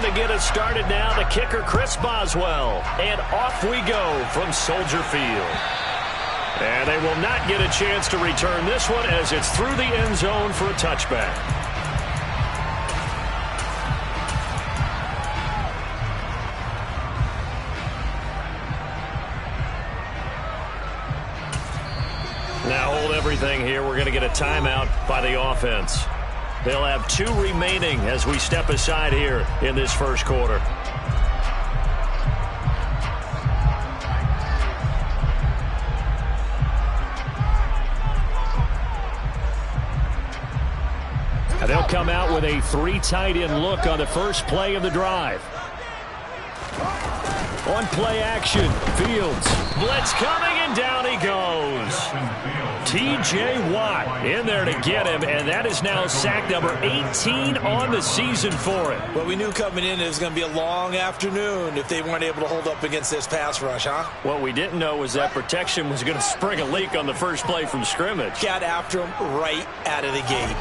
to get us started now, the kicker, Chris Boswell. And off we go from Soldier Field. And they will not get a chance to return this one as it's through the end zone for a touchback. Now hold everything here. We're going to get a timeout by the offense. They'll have 2 remaining as we step aside here in this first quarter. And they'll come out with a 3 tight end look on the first play of the drive. On play action, Fields. Blitz coming, and down he goes. T.J. Watt in there to get him, and that is now sack number 18 on the season for it. Well, we knew coming in it was going to be a long afternoon if they weren't able to hold up against this pass rush, huh? What we didn't know was that protection was going to spring a leak on the first play from scrimmage. Got after him right out of the gate.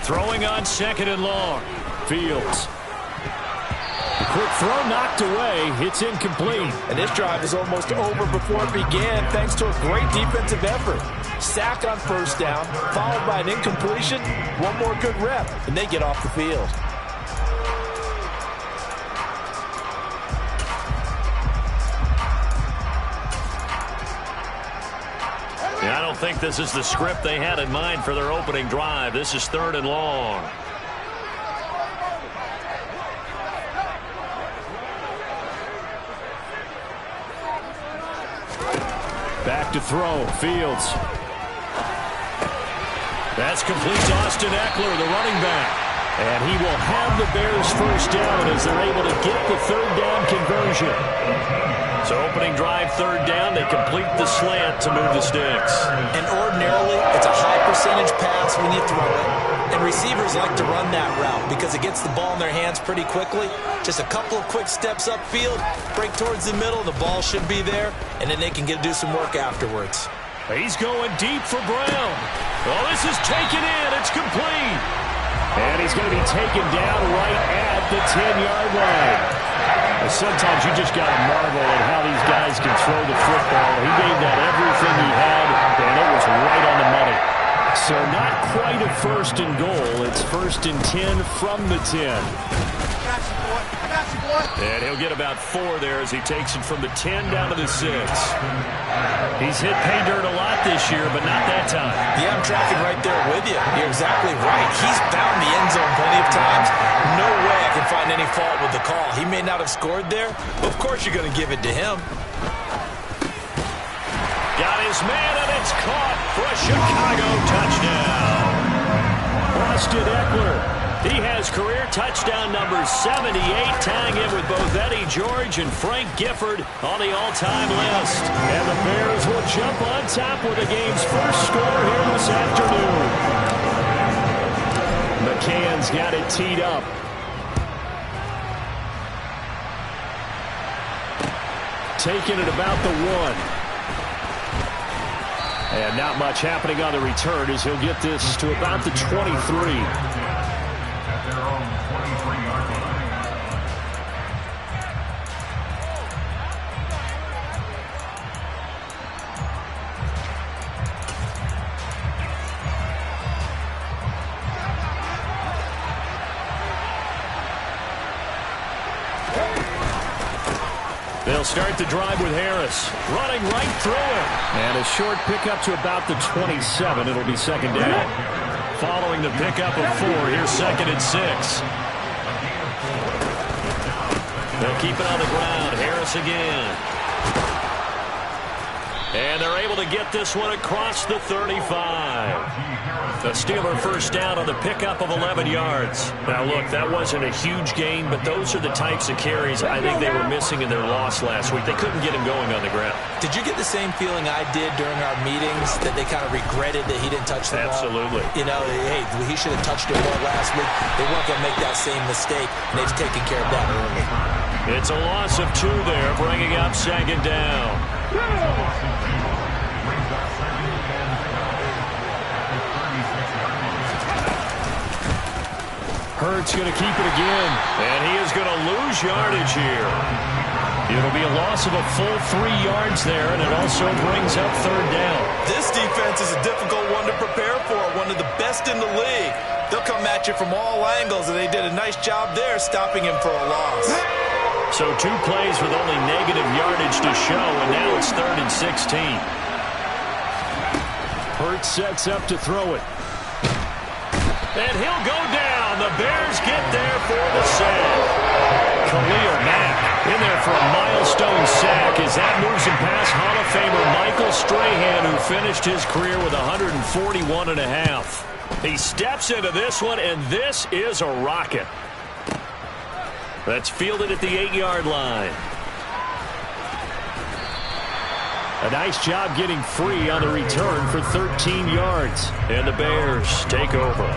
Throwing on 2nd and long. Fields. Quick throw knocked away. It's incomplete. And this drive is almost over before it began thanks to a great defensive effort. Sack on first down, followed by an incompletion. One more good rep, and they get off the field. Yeah, I don't think this is the script they had in mind for their opening drive. This is 3rd and long. Back to throw. Fields. That's complete to Austin Eckler, the running back. And he will have the Bears first down as they're able to get the 3rd down conversion. So opening drive, 3rd down, they complete the slant to move the sticks. And ordinarily, it's a high percentage pass when you throw it. And receivers like to run that route because it gets the ball in their hands pretty quickly. Just a couple of quick steps upfield, break towards the middle, the ball should be there, and then they can do some work afterwards. He's going deep for Brown. Oh, this is taken in. It's complete. And he's going to be taken down right at the 10-yard line. Sometimes you just got to marvel at how these guys can throw the football. He gave that everything he had, and it was right on the money. So not quite a 1st and goal. It's 1st and 10 from the 10. And he'll get about 4 there as he takes it from the 10 down to the 6. He's hit pay dirt a lot this year, but not that time. Yeah, I'm tracking right there with you. You're exactly right. He's found the end zone plenty of times. No way I can find any fault with the call. He may not have scored there, but of course you're going to give it to him. Got his man, and it's caught for a Chicago touchdown. Austin Eckler. He has career touchdown number 78, tying in with both Eddie George and Frank Gifford on the all-time list. And the Bears will jump on top with the game's first score here this afternoon. McCann's got it teed up. Taking it about the 1. And not much happening on the return as he'll get this to about the 23. They'll start the drive with Harris, running right through it. And a short pickup to about the 27. It'll be 2nd down. Following the pickup of 4, here's 2nd and 6. They'll keep it on the ground. Harris again. And they're able to get this one across the 35. The Steeler first down on the pickup of 11 yards. Now, look, that wasn't a huge gain, but those are the types of carries I think they were missing in their loss last week. They couldn't get him going on the ground. Did you get the same feeling I did during our meetings, that they kind of regretted that he didn't touch the ball? Absolutely. You know, hey, he should have touched it more last week. They weren't going to make that same mistake, and they've taken care of that early. It's a loss of 2 there, bringing up 2nd down. Hurts going to keep it again. And he is going to lose yardage here. It'll be a loss of a full 3 yards there, and it also brings up third down. This defense is a difficult one to prepare for, one of the best in the league. They'll come at you from all angles, and they did a nice job there stopping him for a loss. So 2 plays with only negative yardage to show, and now it's 3rd and 16. Hurts sets up to throw it. And he'll go down. The Bears get there for the sack. Khalil Mack in there for a milestone sack as that moves him past Hall of Famer Michael Strahan, who finished his career with 141.5. He steps into this one, and this is a rocket. That's fielded at the 8-yard line. A nice job getting free on the return for 13 yards. And the Bears take over.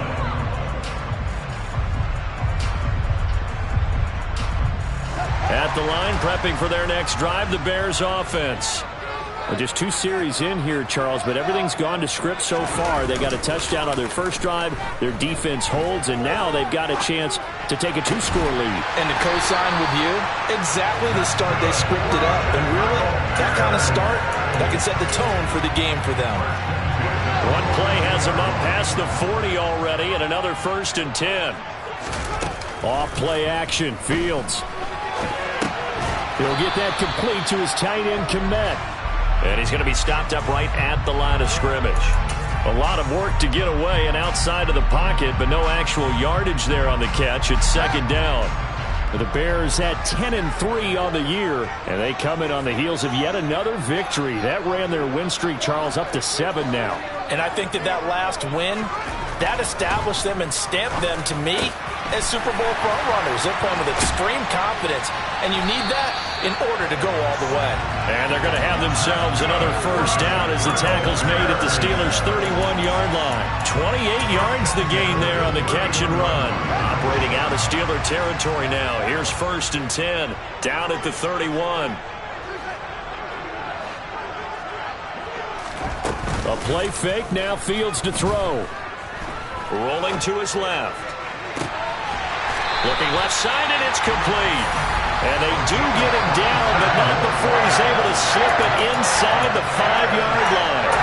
At the line, prepping for their next drive, the Bears offense. Well, just 2 series in here, Charles, but everything's gone to script so far. They got a touchdown on their first drive. Their defense holds, and now they've got a chance to take a 2-score lead. And to co-sign with you, exactly the start they scripted up. And really, that kind of start, that can set the tone for the game for them. One play has them up past the 40 already, and another 1st and 10. Off play action, Fields. He'll get that complete to his tight end, Kmet. And he's going to be stopped up right at the line of scrimmage. A lot of work to get away and outside of the pocket, but no actual yardage there on the catch. It's 2nd down. The Bears at 10-3 on the year, and they come in on the heels of yet another victory. That ran their win streak, Charles, up to 7 now. And I think that last win, that established them and stamped them, to me, as Super Bowl frontrunners. They're playing with extreme confidence, and you need that in order to go all the way. And they're going to have themselves another 1st down as the tackle's made at the Steelers' 31-yard line. 28 yards the gain there on the catch and run. Operating out of Steeler territory now. Here's 1st and 10, down at the 31. A play fake, now Fields to throw. Rolling to his left. Looking left side, and it's complete. And they do get him down, but not before he's able to slip it inside the 5-yard line.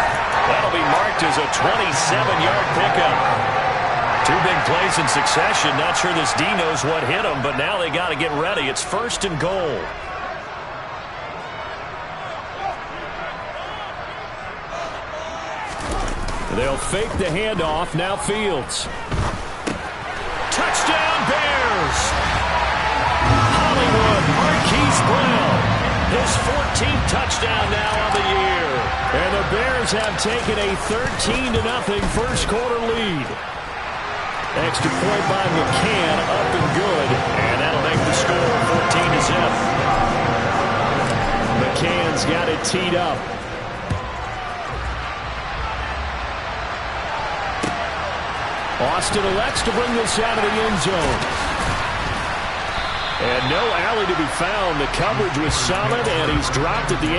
That'll be marked as a 27-yard pickup. 2 big plays in succession. Not sure this D knows what hit him, but now they got to get ready. It's 1st and goal. They'll fake the handoff. Now Fields. Touchdown, Bears! Hollywood Marquise Brown, his 14th touchdown now on the year. And the Bears have taken a 13-0 first quarter lead. Extra point by McCann, up and good. And that'll make the score 14-0. McCann's got it teed up. Austin elects to bring this out of the end zone. And no alley to be found. The coverage was solid, and he's dropped at the 18.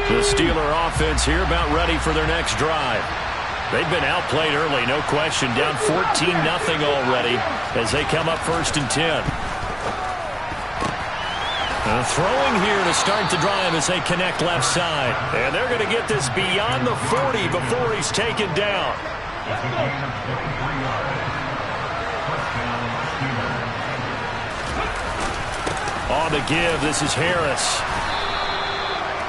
The Steeler offense here about ready for their next drive. They've been outplayed early, no question. Down 14-0 already as they come up 1st and 10. Throwing here to start the drive as they connect left side. And they're going to get this beyond the 40 before he's taken down. On the give, this is Harris.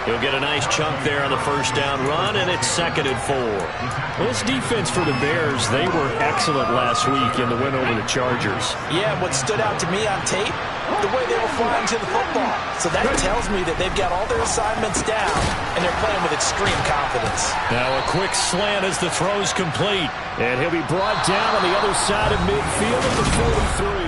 He'll get a nice chunk there on the 1st down run, and it's 2nd and 4. Well, this defense for the Bears, they were excellent last week in the win over the Chargers. Yeah, what stood out to me on tape, the way they were flying to the football. So that tells me that they've got all their assignments down, and they're playing with extreme confidence. Now a quick slant as the throw's complete. And he'll be brought down on the other side of midfield at the 43.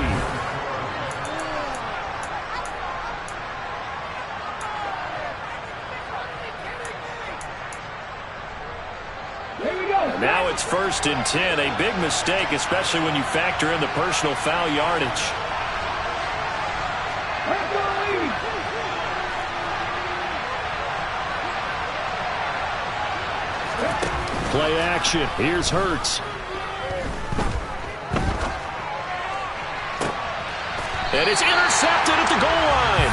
Now it's 1st and 10. A big mistake, especially when you factor in the personal foul yardage. Play action. Here's Hurts. And it's intercepted at the goal line.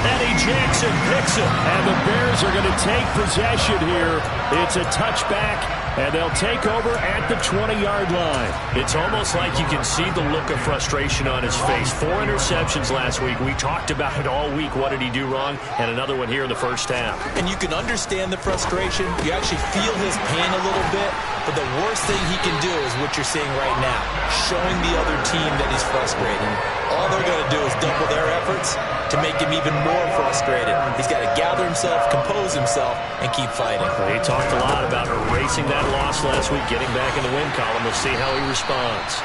Eddie Jackson picks it. And the Bears are going to take possession here. It's a touchback, and they'll take over at the 20-yard line. It's almost like you can see the look of frustration on his face. 4 interceptions last week. We talked about it all week. What did he do wrong? And another one here in the first half. And you can understand the frustration. You actually feel his pain a little bit. But the worst thing he can do is what you're seeing right now, showing the other team that he's frustrated. All they're going to do is double their efforts to make him even more frustrated. He's got to gather himself, compose himself, and keep fighting. He talked a lot about erasing that loss last week, getting back in the win column. We'll see how he responds.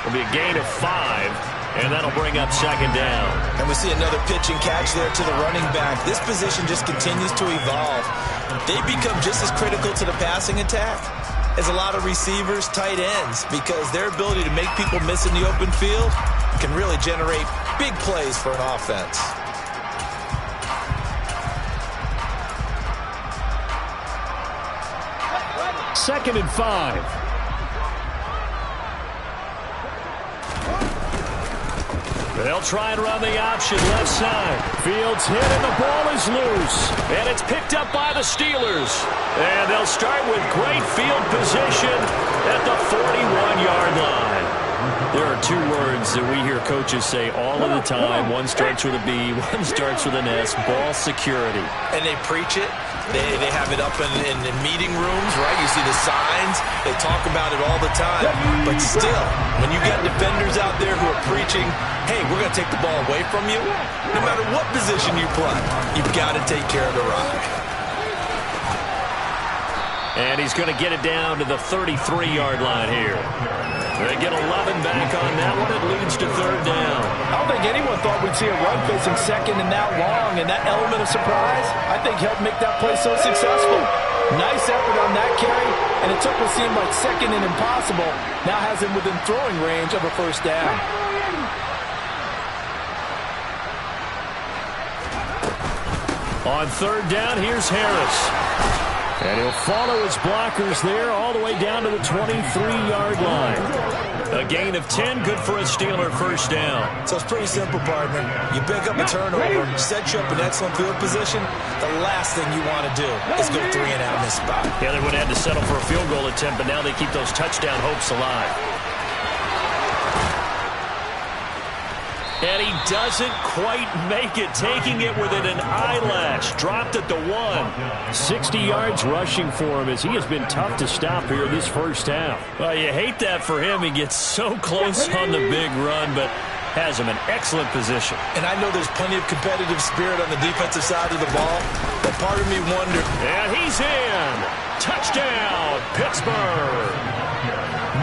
It'll be a gain of 5, and that'll bring up second down. And we see another pitch and catch there to the running back. This position just continues to evolve. They become just as critical to the passing attack as a lot of receivers, tight ends, because their ability to make people miss in the open field can really generate big plays for an offense. Second and 5. They'll try and run the option left side. Fields hit and the ball is loose. And it's picked up by the Steelers. And they'll start with great field position at the 41-yard line. There are 2 words that we hear coaches say all of the time. One starts with a B, one starts with an S. Ball security. And they preach it. They have it up in meeting rooms, right? You see the signs. They talk about it all the time. But still, when you got defenders out there who are preaching, hey, we're going to take the ball away from you, no matter what position you play, you've got to take care of the ride. And he's going to get it down to the 33-yard line here. They get 11 back on that one. It leads to third down. I don't think anyone thought we'd see a run facing second and that long, and that element of surprise, I think, helped make that play so successful. Nice effort on that carry, and it took what seemed like second and impossible. Now has him within throwing range of a first down. On third down, here's Harris. And he'll follow his blockers there all the way down to the 23-yard line. A gain of 10, good for a Steeler first down. So it's pretty simple, partner. You pick up a turnover, set you up in excellent field position. The last thing you want to do is go 3 and out in this spot. Yeah, they would have had to settle for a field goal attempt, but now they keep those touchdown hopes alive. And he doesn't quite make it, taking it within an eyelash. Dropped at the 1. 60 yards rushing for him as he has been tough to stop here this first half. Well, you hate that for him. He gets so close on the big run, but has him in excellent position. And I know there's plenty of competitive spirit on the defensive side of the ball, but part of me wondered. And he's in. Touchdown, Pittsburgh.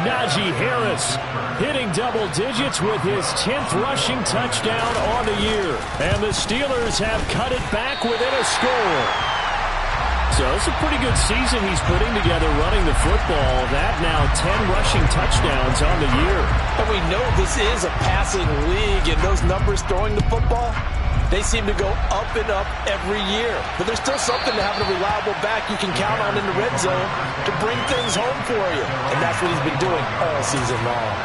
Najee Harris hitting double digits with his 10th rushing touchdown on the year. And the Steelers have cut it back within a score. So it's a pretty good season he's putting together running the football. That now 10 rushing touchdowns on the year. And we know this is a passing league, and those numbers throwing the football, they seem to go up and up every year. But there's still something to having a reliable back you can count on in the red zone to bring things home for you. And that's what he's been doing all season long.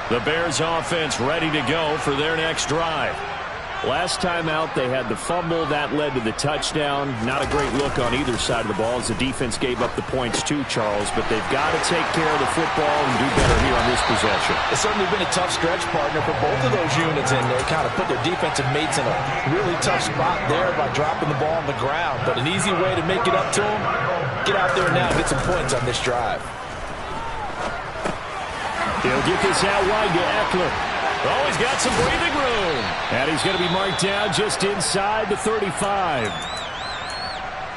The Bears offense ready to go for their next drive. Last time out, they had the fumble. That led to the touchdown. Not a great look on either side of the ball as the defense gave up the points too, Charles. But they've got to take care of the football and do better here on this possession. It's certainly been a tough stretch, partner, for both of those units, and they kind of put their defensive mates in a really tough spot there by dropping the ball on the ground. But an easy way to make it up to them, get out there now and get some points on this drive. He'll get this out wide to Eckler. Oh, he's got some breathing room. And he's going to be marked down just inside the 35.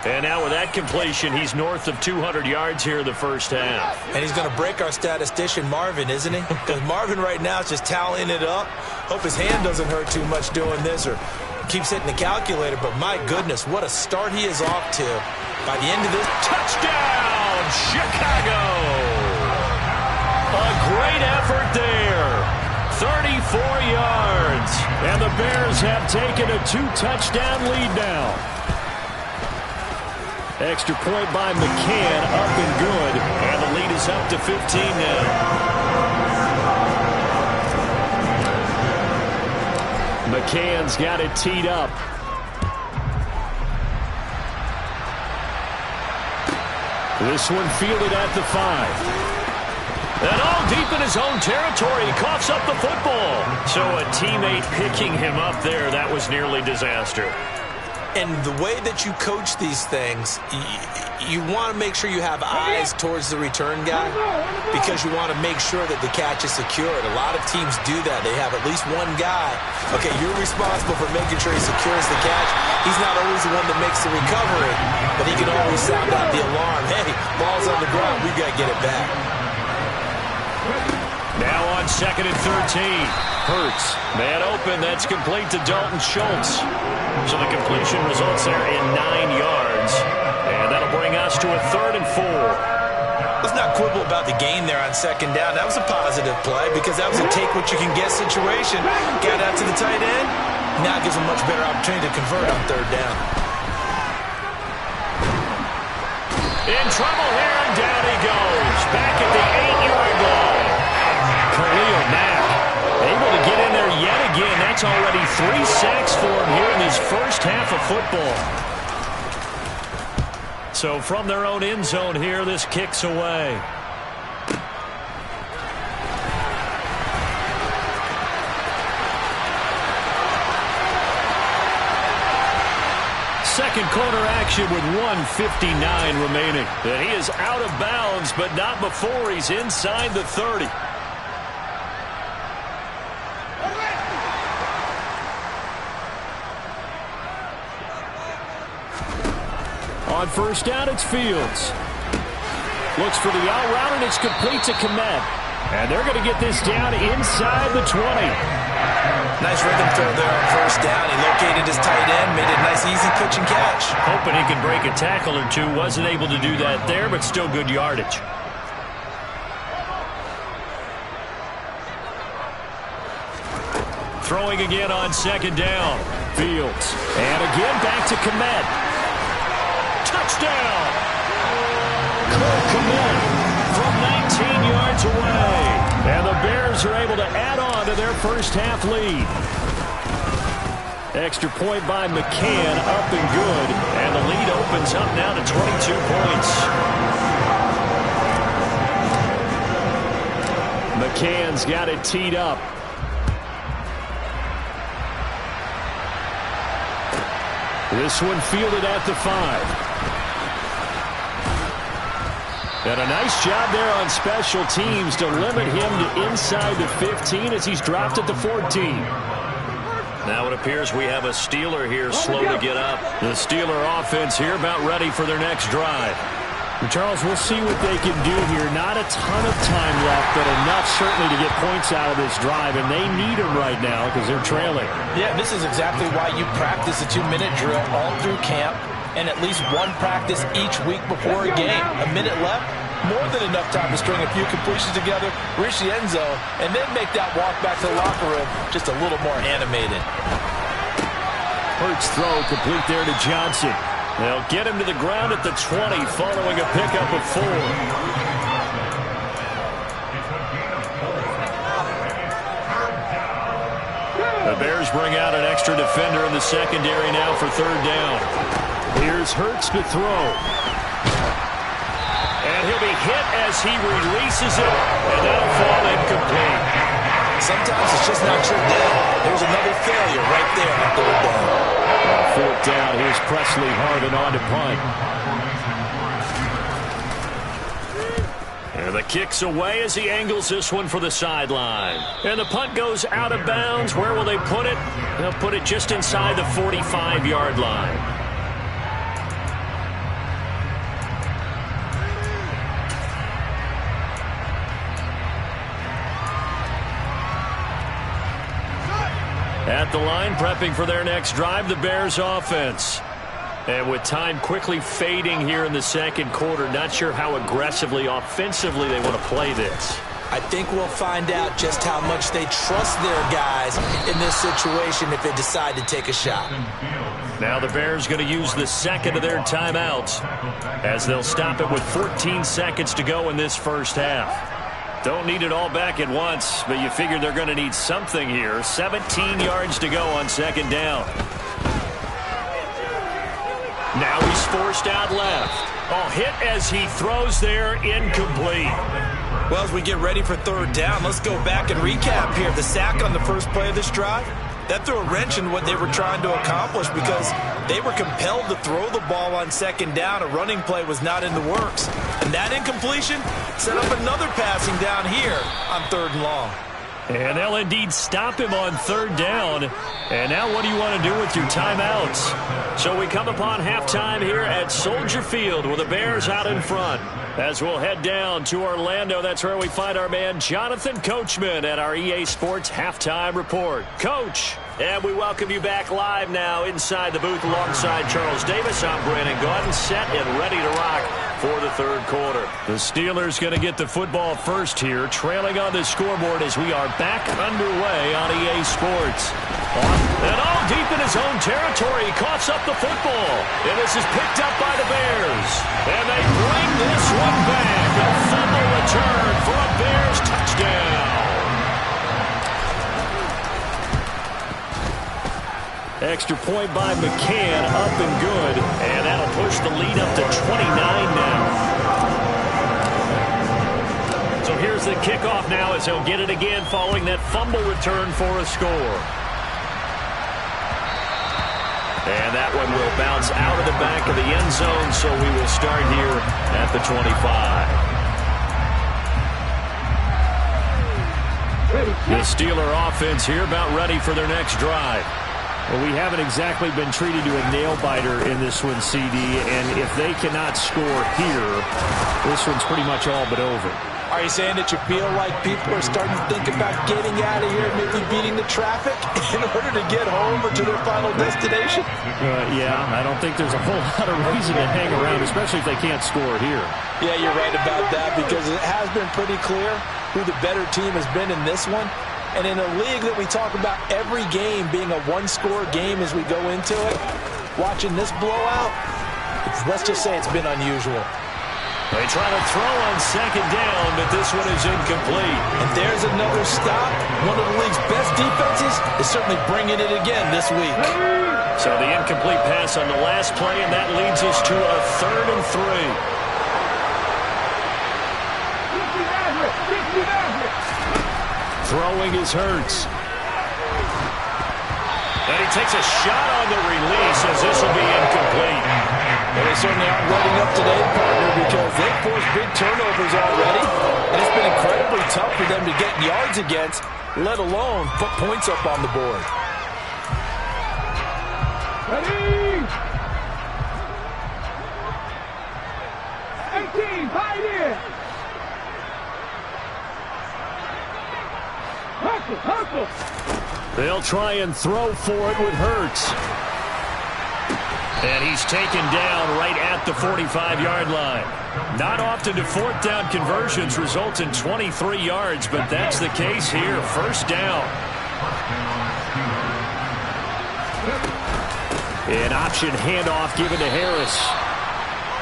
And now with that completion, he's north of 200 yards here in the first half. And he's going to break our statistician, Marvin, isn't he? Because Marvin right now is just tallying it up. Hope his hand doesn't hurt too much doing this or keeps hitting the calculator. But my goodness, what a start he is off to. By the end of this, touchdown, Chicago! A great Great effort there. 34 yards. And the Bears have taken a 2-touchdown lead now. Extra point by McCann, up and good. And the lead is up to 15 now. McCann's got it teed up. This one fielded at the 5. And all deep in his own territory, he coughs up the football. So a teammate picking him up there, that was nearly disaster. And the way that you coach these things, you want to make sure you have eyes towards the return guy because you want to make sure that the catch is secured. A lot of teams do that. They have at least one guy. Okay, you're responsible for making sure he secures the catch. He's not always the one that makes the recovery, but he can always sound out the alarm. Hey, ball's on the ground. We've got to get it back. Now on 2nd and 13. Hurts. Man open. That's complete to Dalton Schultz. So the completion results there in 9 yards. And that'll bring us to a 3rd and 4. Let's not quibble about the gain there on 2nd down. That was a positive play because that was a take-what-you-can-get situation. Got out to the tight end. Now gives him a much better opportunity to convert on 3rd down. In trouble here, and down he goes. Back at the 8-yard line. Khalil Mack able to get in there yet again. That's already 3 sacks for him here in his first half of football. So from their own end zone here, this kicks away. Second quarter action with 1:59 remaining. And he is out of bounds, but not before he's inside the 30. On 1st down, it's Fields. Looks for the out route, and it's complete to Kmet. And they're going to get this down inside the 20. Nice rhythm throw there on 1st down. He located his tight end, made it a nice, easy pitch and catch. Hoping he could break a tackle or two. Wasn't able to do that there, but still good yardage. Throwing again on 2nd down. Fields. And again back to Kmet. Touchdown! Cole Kmet from 19 yards away. And the Bears are able to add on to their first half lead. Extra point by McCann, up and good. And the lead opens up now to 22 points. McCann's got it teed up. This one fielded at the 5. And a nice job there on special teams to limit him to inside the 15 as he's dropped at the 14. Now it appears we have a Steeler here slow to get up. The Steeler offense here about ready for their next drive. And Charles, we'll see what they can do here. Not a ton of time left, but enough certainly to get points out of this drive, and they need them right now because they're trailing. Yeah, this is exactly why you practice a 2-minute drill all through camp and at least one practice each week before a game. A minute left, more than enough time to string a few completions together, reach the end zone, and then make that walk back to the locker room just a little more animated. Hurts throw complete there to Johnson. They'll get him to the ground at the 20 following a pickup of 4. The Bears bring out an extra defender in the secondary now for 3rd down. Here's Hurts to throw. And he'll be hit as he releases it, and that'll fall incomplete. Sometimes it's just not your day. There's another failure right there on 3rd down. 4th down, here's Presley Harvin on to punt. And the kick's away as he angles this one for the sideline. And the punt goes out of bounds. Where will they put it? They'll put it just inside the 45-yard line. At the line, prepping for their next drive, the Bears offense. And with time quickly fading here in the second quarter, not sure how aggressively, offensively they want to play this. I think we'll find out just how much they trust their guys in this situation if they decide to take a shot. Now the Bears going to use the second of their timeouts as they'll stop it with 14 seconds to go in this first half. Don't need it all back at once, but you figure they're going to need something here. 17 yards to go on second down. Now he's forced out left. Oh, hit as he throws there, incomplete. Well, as we get ready for third down, let's go back and recap here. The sack on the first play of this drive, that threw a wrench in what they were trying to accomplish because they were compelled to throw the ball on second down. A running play was not in the works. And that incompletion set up another passing down here on third and long. And they'll indeed stop him on third down. And now what do you want to do with your timeouts? So we come upon halftime here at Soldier Field with the Bears out in front. As we'll head down to Orlando, that's where we find our man Jonathan Coachman at our EA Sports Halftime Report. Coach, and we welcome you back live now inside the booth alongside Charles Davis. I'm Brandon Gaudin, set and ready to rock for the third quarter. The Steelers going to get the football first here, trailing on the scoreboard as we are back underway on EA Sports. And all deep in his own territory, he coughs up the football. And this is picked up by the Bears. And they bring this one back. A fumble return for a Bears touchdown. Extra point by McCann, up and good. And that'll push the lead up to 29 now. So here's the kickoff now as he'll get it again following that fumble return for a score. And that one will bounce out of the back of the end zone, so we will start here at the 25. The Steeler offense here about ready for their next drive. Well, we haven't exactly been treated to a nail-biter in this one, CD, and if they cannot score here, this one's pretty much all but over. Are you saying that you feel like people are starting to think about getting out of here, maybe beating the traffic in order to get home or to their final destination? Yeah, I don't think there's a whole lot of reason to hang around, especially if they can't score here. Yeah, you're right about that because it has been pretty clear who the better team has been in this one. And in a league that we talk about every game being a one-score game as we go into it, watching this blowout, let's just say it's been unusual. They try to throw on second down, but this one is incomplete. And there's another stop. One of the league's best defenses is certainly bringing it again this week. So the incomplete pass on the last play, and that leads us to a 3rd and 3. Throwing is Hurts. And he takes a shot on the release as this will be incomplete. Well, they certainly aren't letting up today, partner, because they've forced big turnovers already. And it's been incredibly tough for them to get yards against, let alone put points up on the board. Ready? 18, hide in. Hustle. They'll try and throw for it with Hurts. And he's taken down right at the 45-yard line. Not often do 4th down conversions result in 23 yards, but that's the case here. First down. An option handoff given to Harris.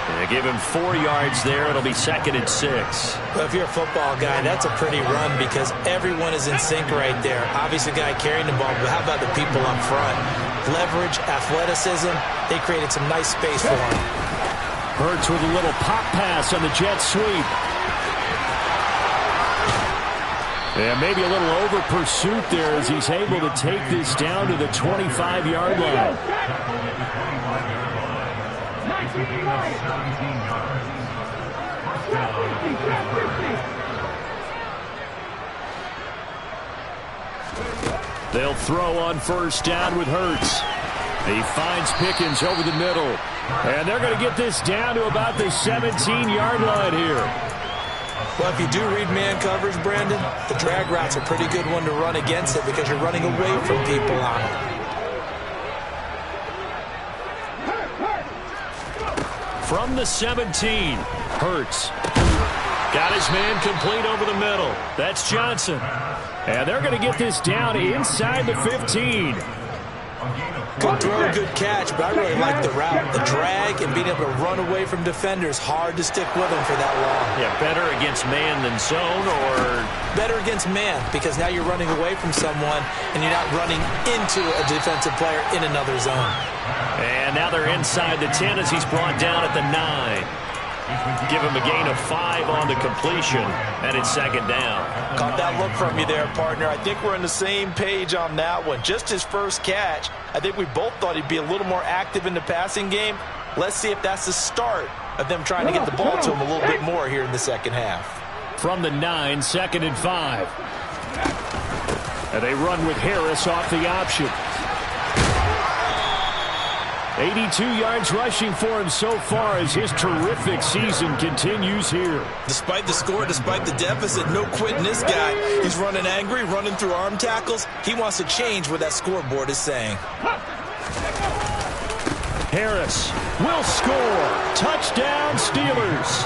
And they give him 4 yards there. It'll be 2nd and 6. Well, if you're a football guy, that's a pretty run because everyone is in sync right there. Obviously, the guy carrying the ball, but how about the people up front? Leverage, athleticism, they created some nice space for him. Hurts with a little pop pass on the jet sweep. And maybe a little over pursuit there as he's able to take this down to the 25-yard line. They'll throw on first down with Hurts. He finds Pickens over the middle. And they're going to get this down to about the 17-yard line here. Well, if you do read man coverage, Brandon, the drag route's a pretty good one to run against it because you're running away from people on it. From the 17, Hurts. Got his man complete over the middle. That's Johnson. And they're going to get this down inside the 15. Good throw, good catch, but I really like the route. The drag and being able to run away from defenders, hard to stick with them for that long. Yeah, better against man than zone, or? Better against man, because now you're running away from someone and you're not running into a defensive player in another zone. And now they're inside the 10 as he's brought down at the 9. Give him a gain of 5 on the completion, and it's second down. Caught that look from you there, partner. I think we're on the same page on that one. Just his first catch, I think we both thought he'd be a little more active in the passing game. Let's see if that's the start of them trying to get the ball to him a little bit more here in the second half. From the 9, 2nd and 5. And they run with Harris off the option. 82 yards rushing for him so far as his terrific season continues here. Despite the score, despite the deficit, no quitting this guy. He's running angry, running through arm tackles. He wants to change what that scoreboard is saying. Harris will score. Touchdown, Steelers.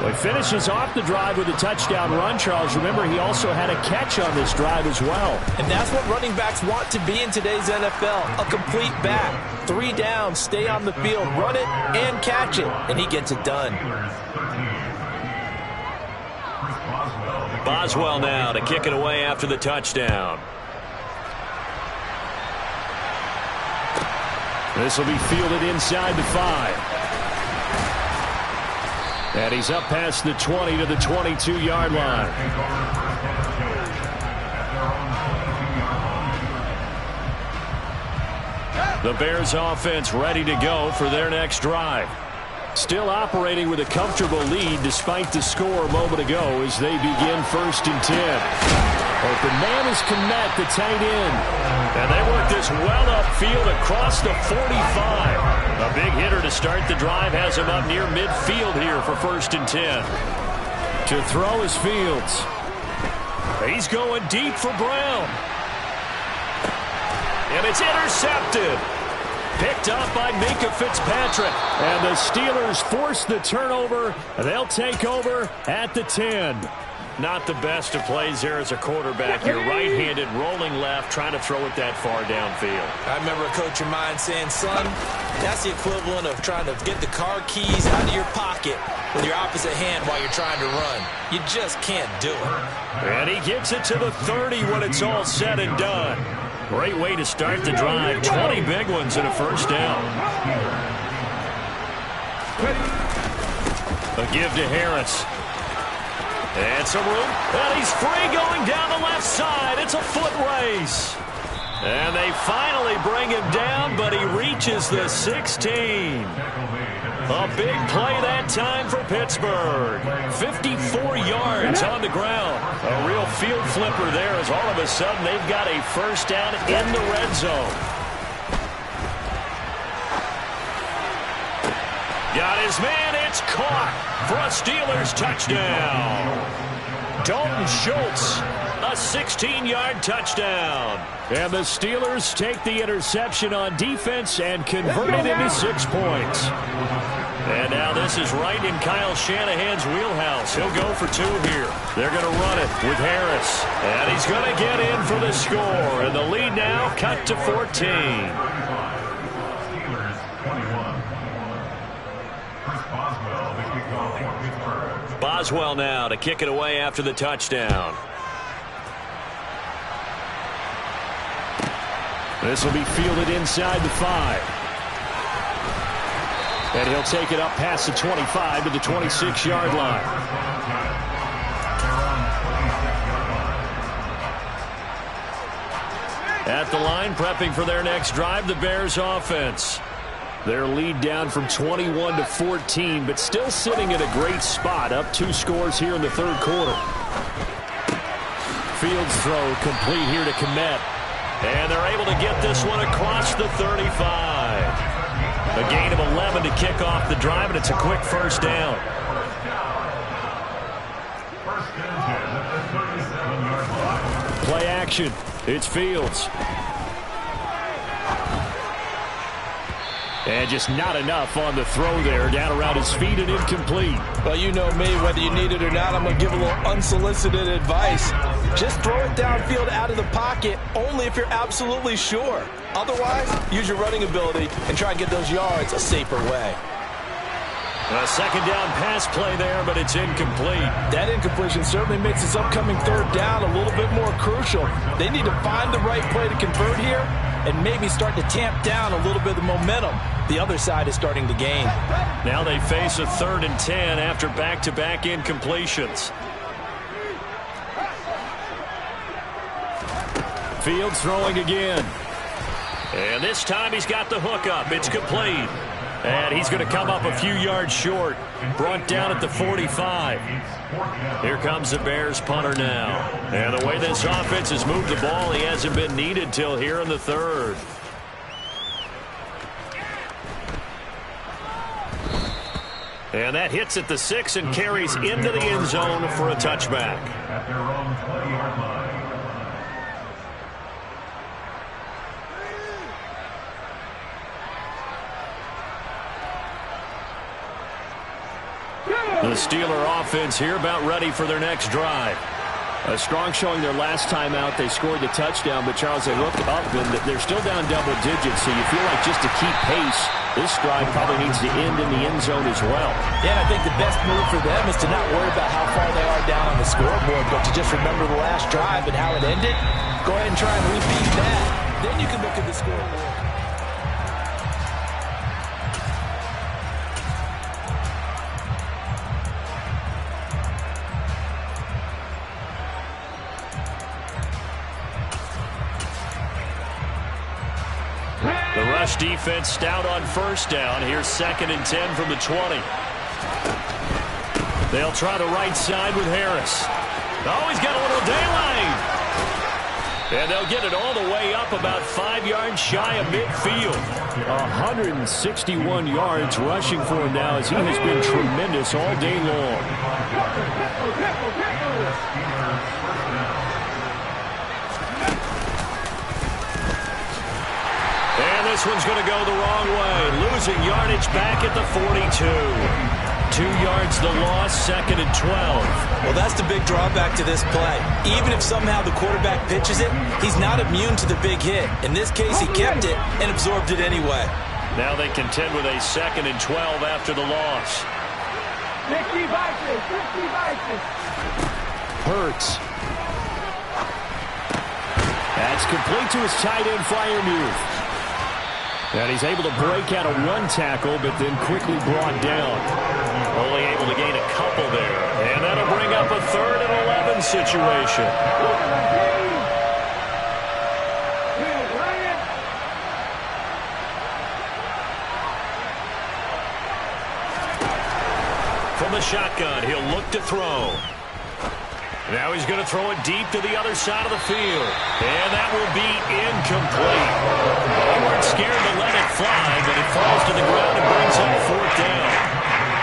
Well, he finishes off the drive with a touchdown run, Charles. Remember, he also had a catch on this drive as well. And that's what running backs want to be in today's NFL, a complete back. 3 down, stay on the field, run it, and catch it, and he gets it done. Boswell now to kick it away after the touchdown. This will be fielded inside the 5. And he's up past the 20 to the 22-yard line. The Bears offense ready to go for their next drive. Still operating with a comfortable lead despite the score a moment ago as they begin 1st and 10. Open man is Kmet, the tight end. And they work this well upfield across the 45. A big hitter to start the drive has him up near midfield here for 1st and 10. To throw is Fields. He's going deep for Brown. And it's intercepted. Picked up by Minka Fitzpatrick. And the Steelers force the turnover. They'll take over at the 10. Not the best of plays there as a quarterback. You're right-handed, rolling left, trying to throw it that far downfield. I remember a coach of mine saying, son, that's the equivalent of trying to get the car keys out of your pocket with your opposite hand while you're trying to run. You just can't do it. And he gets it to the 30 when it's all said and done. Great way to start the drive. 20 big ones and a 1st down. A give to Harris. And some room. And he's free going down the left side. It's a foot race. And they finally bring him down, but he reaches the 16. A big play that time for Pittsburgh. 54 yards on the ground. A real field flipper there as all of a sudden they've got a 1st down in the red zone. Got his man. It's caught for a Steelers touchdown. Dalton Schultz, a 16-yard touchdown. And the Steelers take the interception on defense and convert it into 6 points. And now this is right in Kyle Shanahan's wheelhouse. He'll go for 2 here. They're going to run it with Harris. And he's going to get in for the score. And the lead now cut to 14. Boswell now to kick it away after the touchdown. This will be fielded inside the 5. And he'll take it up past the 25 to the 26-yard line. At the line, prepping for their next drive, the Bears offense. Their lead down from 21 to 14, but still sitting at a great spot, up 2 scores here in the 3rd quarter. Fields throw complete here to Kmet. And they're able to get this one across the 35. A gain of 11 to kick off the drive, and it's a quick 1st down. Play action. It's Fields. And just not enough on the throw there. Down around his feet and incomplete. Well, you know me, whether you need it or not, I'm going to give a little unsolicited advice. Just throw it downfield out of the pocket, only if you're absolutely sure. Otherwise, use your running ability and try and get those yards a safer way. A second down pass play there, but it's incomplete. That incompletion certainly makes this upcoming third down a little bit more crucial. They need to find the right play to convert here and maybe start to tamp down a little bit of the momentum the other side is starting to gain. Now they face a 3rd and 10 after back-to-back incompletions. Fields throwing again. And this time he's got the hook up. It's complete. And he's going to come up a few yards short. Brought down at the 45. Here comes the Bears punter now. And the way this offense has moved the ball, he hasn't been needed till here in the 3rd. And that hits at the 6 and carries into the end zone for a touchback. At their own 20-yard line. The Steeler offense here about ready for their next drive. A strong showing their last time out. They scored the touchdown, but Charles, they looked up and they're still down double digits, so you feel like just to keep pace, this drive probably needs to end in the end zone as well. Yeah, and I think the best move for them is to not worry about how far they are down on the scoreboard, but to just remember the last drive and how it ended. Go ahead and try and repeat that. Then you can look at the scoreboard. The rush defense stout on first down. Here's 2nd and 10 from the 20. They'll try the right side with Harris. Oh, he's got a little daylight. And they'll get it all the way up about 5 yards shy of midfield. 161 yards rushing for him now as he has been tremendous all day long. And this one's going to go the wrong way. Losing yardage back at the 42. 2 yards the loss, 2nd and 12. Well, that's the big drawback to this play. Even if somehow the quarterback pitches it, he's not immune to the big hit. In this case, he kept it and absorbed it anyway. Now they contend with a 2nd and 12 after the loss. Hurts. That's complete to his tight end, Freiermuth. And he's able to break out of one tackle, but then quickly brought down. Only able to gain a couple there. And that'll bring up a 3rd and 11 situation. From the shotgun, he'll look to throw. Now he's going to throw it deep to the other side of the field. And that will be incomplete. They weren't scared to let it fly, but it falls to the ground and brings up 4th down.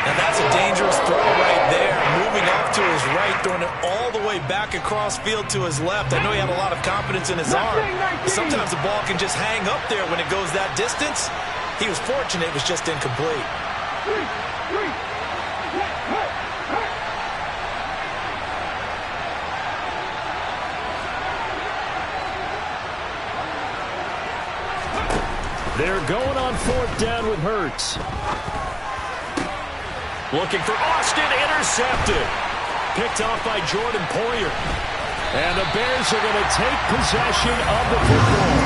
And that's a dangerous throw right there. Moving off to his right, throwing it all the way back across field to his left. I know he had a lot of confidence in his arm. Sometimes the ball can just hang up there when it goes that distance. He was fortunate it was just incomplete. They're going on 4th down with Hurts. Looking for Austin, intercepted. Picked off by Jordan Poyer. And the Bears are going to take possession of the football.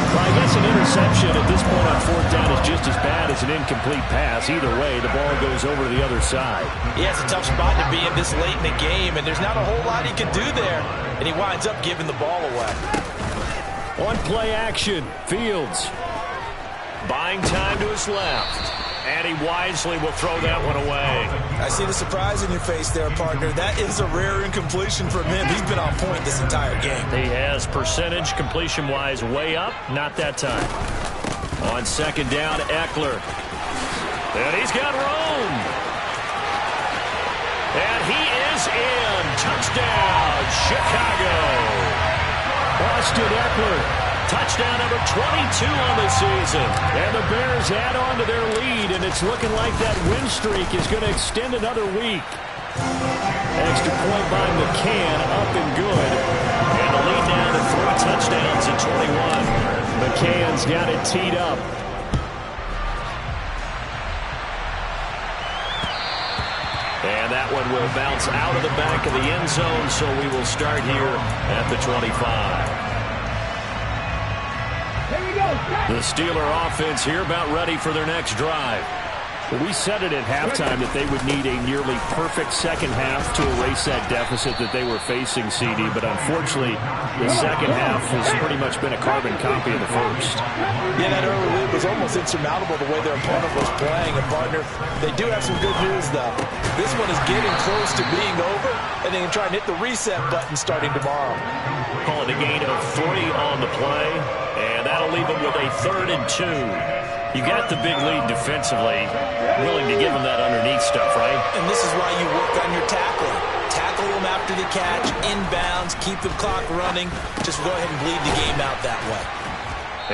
Well, I guess an interception at this point on 4th down is just as bad as an incomplete pass. Either way, the ball goes over to the other side. Yeah, it's a tough spot to be in this late in the game, and there's not a whole lot he can do there. And he winds up giving the ball away. On play action, Fields. Buying time to his left. And he wisely will throw that one away. I see the surprise in your face there, partner. That is a rare incompletion from him. He's been on point this entire game. He has percentage completion-wise way up. Not that time. On 2nd down, Eckler. And he's got room. And he is in. Touchdown, Chicago. Austin Eckler Touchdown number 22 on the season. And the Bears add on to their lead, and it's looking like that win streak is going to extend another week. Extra point by McCann, up and good. And the lead down to 3 touchdowns at 21. McCann's got it teed up. And that one will bounce out of the back of the end zone, so we will start here at the 25. The Steeler offense here about ready for their next drive. We said it at halftime that they would need a nearly perfect second half to erase that deficit that they were facing, CD, but unfortunately the second half has pretty much been a carbon copy of the first. Yeah, that early lead was almost insurmountable the way their opponent was playing. And, partner, they do have some good news, though. This one is getting close to being over, and they can try and hit the reset button starting tomorrow. Calling a gain of 3 on the play, and that'll leave them with a 3rd and 2. You got the big lead defensively, willing to give them that underneath stuff, right? And this is why you work on your tackling. Tackle them after the catch, inbounds, keep the clock running. Just go ahead and bleed the game out that way.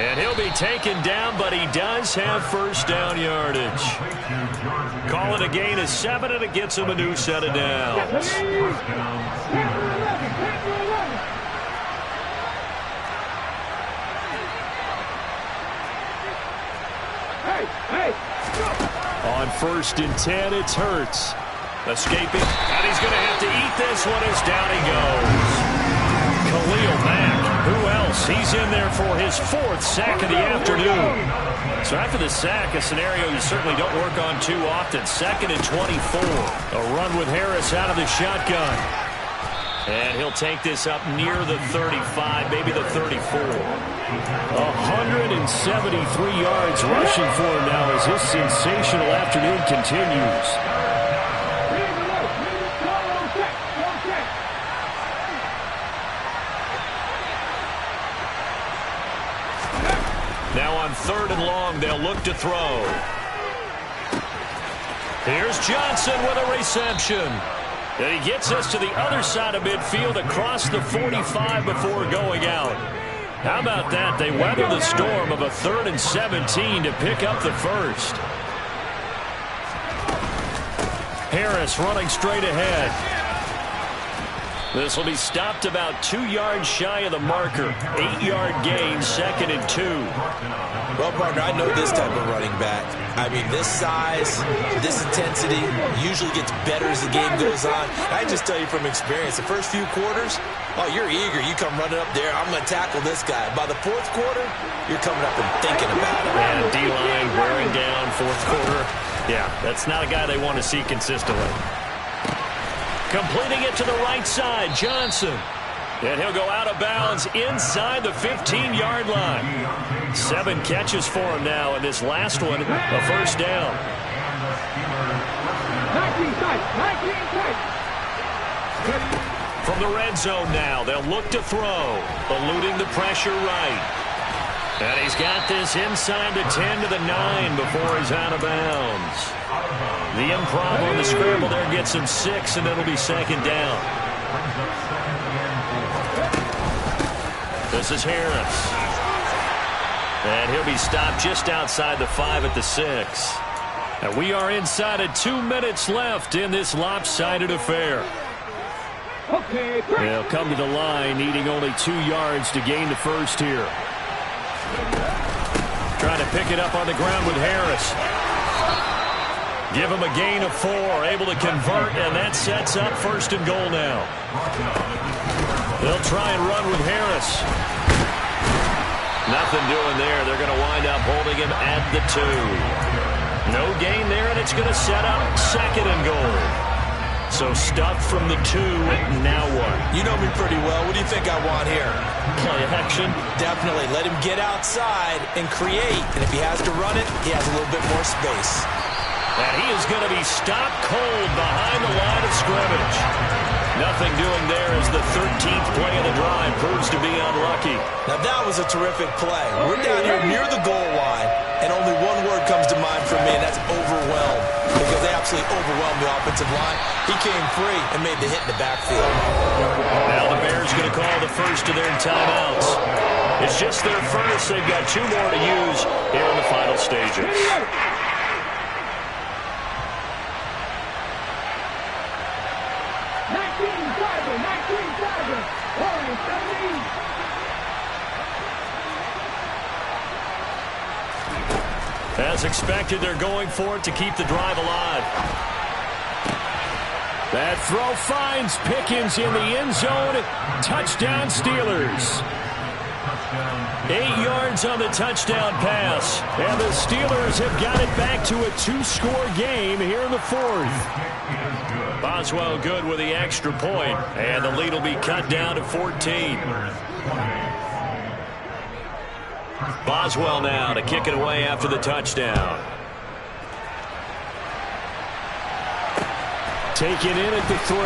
And he'll be taken down, but he does have first down yardage. Call it a gain of 7, and it gets him a new set of downs. On 1st and 10, it's Hurts. Escaping, and he's going to have to eat this one as down he goes. Khalil Mack, who else? He's in there for his 4th sack of the afternoon. So after the sack, a scenario you certainly don't work on too often. 2nd and 24. A run with Harris out of the shotgun. And he'll take this up near the 35, maybe the 34. 173 yards rushing for him now as this sensational afternoon continues. Now on 3rd and long, they'll look to throw. Here's Johnson with a reception. And he gets us to the other side of midfield across the 45 before going out. How about that? They weather the storm of a 3rd and 17 to pick up the first. Harris running straight ahead. This will be stopped about 2 yards shy of the marker. 8-yard gain, 2nd and 2. Well, partner, I know this type of running back. I mean, this size, this intensity usually gets better as the game goes on. I just tell you from experience, the first few quarters, oh, you're eager. You come running up there, I'm going to tackle this guy. By the 4th quarter, you're coming up and thinking about it. And D-line wearing down 4th quarter. Yeah, that's not a guy they want to see consistently. Completing it to the right side, Johnson. And he'll go out of bounds inside the 15-yard line. 7 catches for him now, and this last one, a first down. 19 tight. From the red zone now, they'll look to throw, eluding the pressure right. And he's got this inside the 10 to the 9 before he's out of bounds. The improv on the scramble there gets him 6, and it'll be 2nd down. This is Harris. And he'll be stopped just outside the 5 at the 6. And we are inside of 2 minutes left in this lopsided affair. They'll come to the line, needing only 2 yards to gain the first here. Trying to pick it up on the ground with Harris. Give him a gain of 4, able to convert, and that sets up 1st and goal now. They'll try and run with Harris. Nothing doing there. They're going to wind up holding him at the 2. No gain there, and it's going to set up 2nd and goal. So stuffed from the 2, now what? You know me pretty well. What do you think I want here? Play action. Definitely. Let him get outside and create. And if he has to run it, he has a little bit more space. And he is going to be stopped cold behind the line of scrimmage. Nothing doing there as the 13th play of the drive proves to be unlucky. Now that was a terrific play. We're down here near the goal line, and only one word comes to mind for me, and that's overwhelmed, because they absolutely overwhelmed the offensive line. He came free and made the hit in the backfield. Now the Bears going to call the first of their timeouts. It's just their first. They've got 2 more to use here in the final stages. As expected, they're going for it to keep the drive alive. That throw finds Pickens in the end zone. Touchdown, Steelers. 8 yards on the touchdown pass. And the Steelers have got it back to a 2-score game here in the 4th. Boswell good with the extra point, and the lead will be cut down to 14. Boswell now to kick it away after the touchdown. Taken in at the 3.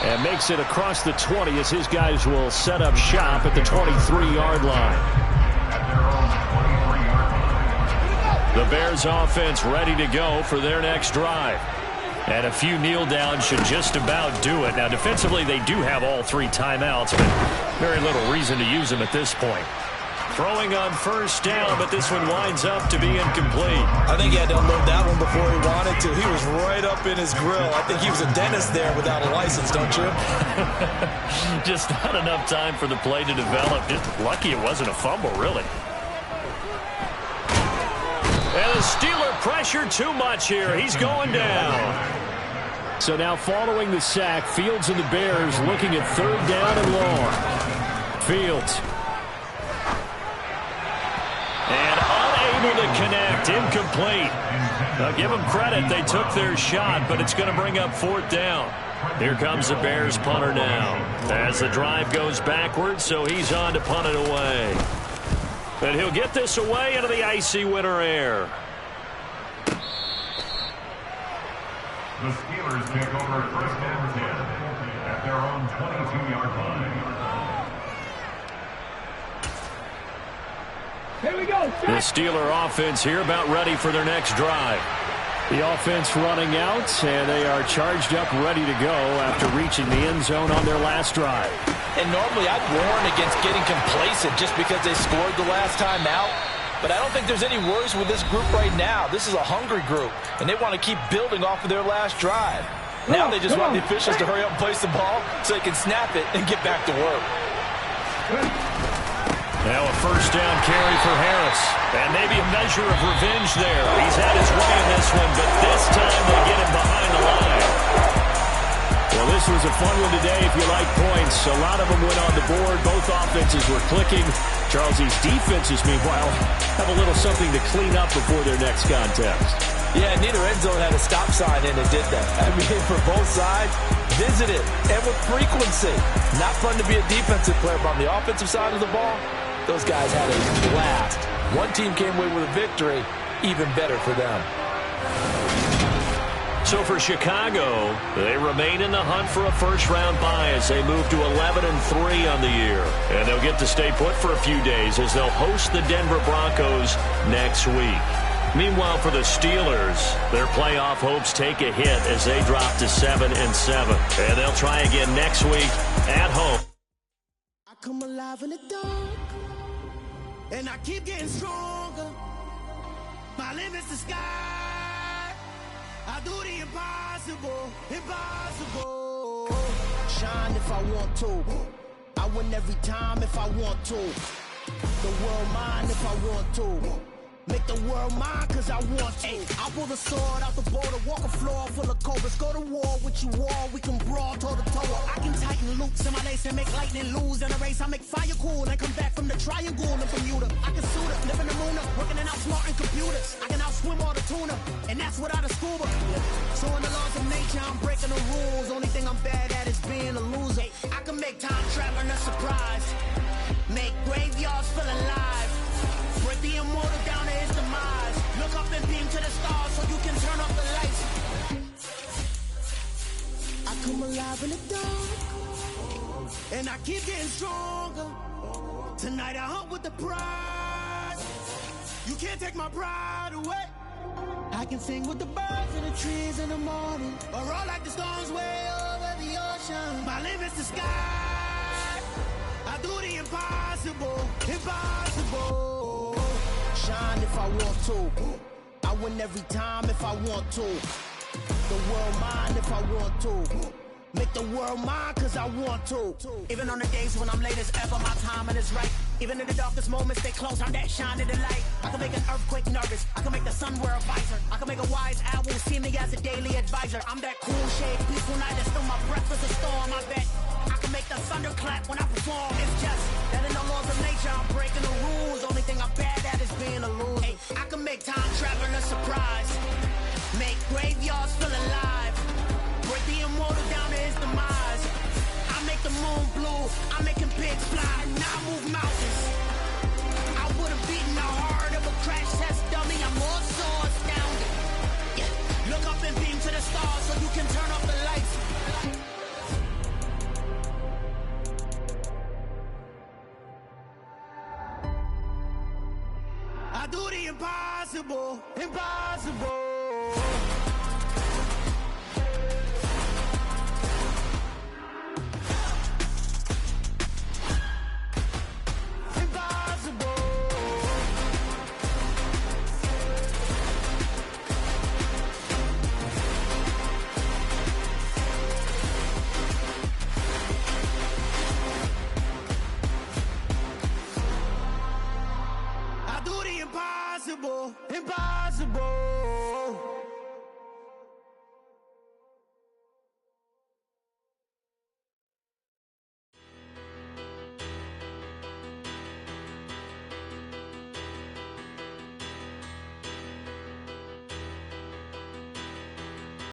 And makes it across the 20 as his guys will set up shop at the 23-yard line. The Bears offense ready to go for their next drive. And a few kneel downs should just about do it. Now, defensively, they do have all 3 timeouts, but very little reason to use them at this point. Throwing on first down, but this one winds up to be incomplete. I think he had to unload that one before he wanted to. He was right up in his grill. I think he was a dentist there without a license, don't you? Just not enough time for the play to develop. Just lucky it wasn't a fumble, really. And the Steeler pressure too much here. He's going down. So now following the sack, Fields and the Bears looking at 3rd down and long. Fields. And unable to connect. Incomplete. Now give them credit. They took their shot, but it's going to bring up 4th down. Here comes the Bears punter now. As the drive goes backwards, so he's on to punt it away. And he'll get this away into the icy winter air. The Steelers take over 1st and 10 at their own 22-yard line. Here we go. The Steeler offense here about ready for their next drive. The offense running out, and they are charged up, ready to go after reaching the end zone on their last drive. And normally I'd warn against getting complacent just because they scored the last time out. But I don't think there's any worries with this group right now. This is a hungry group, and they want to keep building off of their last drive. Now they just want the officials to hurry up and place the ball so they can snap it and get back to work. Now a first down carry for Harris. And maybe a measure of revenge there. He's had his way in this one, but this time they get him behind the line. Well, this was a fun one today if you like points. A lot of them went on the board. Both offenses were clicking. Charles's defenses, meanwhile, have a little something to clean up before their next contest. Yeah, neither end zone had a stop sign in it, did that. I mean, for both sides, visited and with frequency. Not fun to be a defensive player, but on the offensive side of the ball, those guys had a blast. One team came away with a victory, even better for them. So for Chicago, they remain in the hunt for a first-round bye as they move to 11-3 on the year. And they'll get to stay put for a few days as they'll host the Denver Broncos next week. Meanwhile, for the Steelers, their playoff hopes take a hit as they drop to 7-7. And they'll try again next week at home. I come alive in the dark, and I keep getting stronger. My limit's the sky. I do the impossible, impossible. Shine if I want to. I win every time if I want to. The world mine if I want to. Make the world mine cause I want to. I pull the sword out the border, walk a floor full of cobras. Go to war with you all, we can brawl toe to toe. I can tighten loops in my lace and make lightning lose in a race. I make fire cool and come back from the triangle in Bermuda. I can suit up, live in the moon up, working and outsmarting computers. I can outswim all the tuna, and that's without a scuba. So in the laws of nature, I'm breaking the rules. Only thing I'm bad at is being a loser. I can make time traveling a surprise. Make graveyards feel alive. Break the immortal down to his demise. Look up and beam to the stars so you can turn off the lights. come alive in the dark, and I keep getting stronger. Tonight I hunt with the prize. You can't take my pride away. I can sing with the birds and the trees in the morning, or roll like the storms way over the ocean. My limit's the sky. I do the impossible, impossible. Shine if I want to. I win every time if I want to. The world mine if I want to. Make the world mine cause I want to. Even on the days when I'm late as ever, my timing is right. Even in the darkest moments, stay close, I'm that shine in the light. I can make an earthquake nervous, I can make the sun wear a visor. I can make a wise owl see me as a daily advisor. I'm that cool shade, peaceful night, that's still my breath is a storm. I bet I can make the thunder clap when I perform. It's just that in the laws of nature, I'm breaking the rules. Only thing I'm bad at is being a loser. Hey, I can make time travel a surprise, make graveyards feel alive, break the immortal down to his demise. I make the moon blue, I'm making pigs fly, now I move mountains. I would've beaten the heart of a crash test dummy, I'm more so astounded. Yeah. Look up and beam to the stars so you can turn off the lights. I do the impossible, impossible. Impossible, impossible.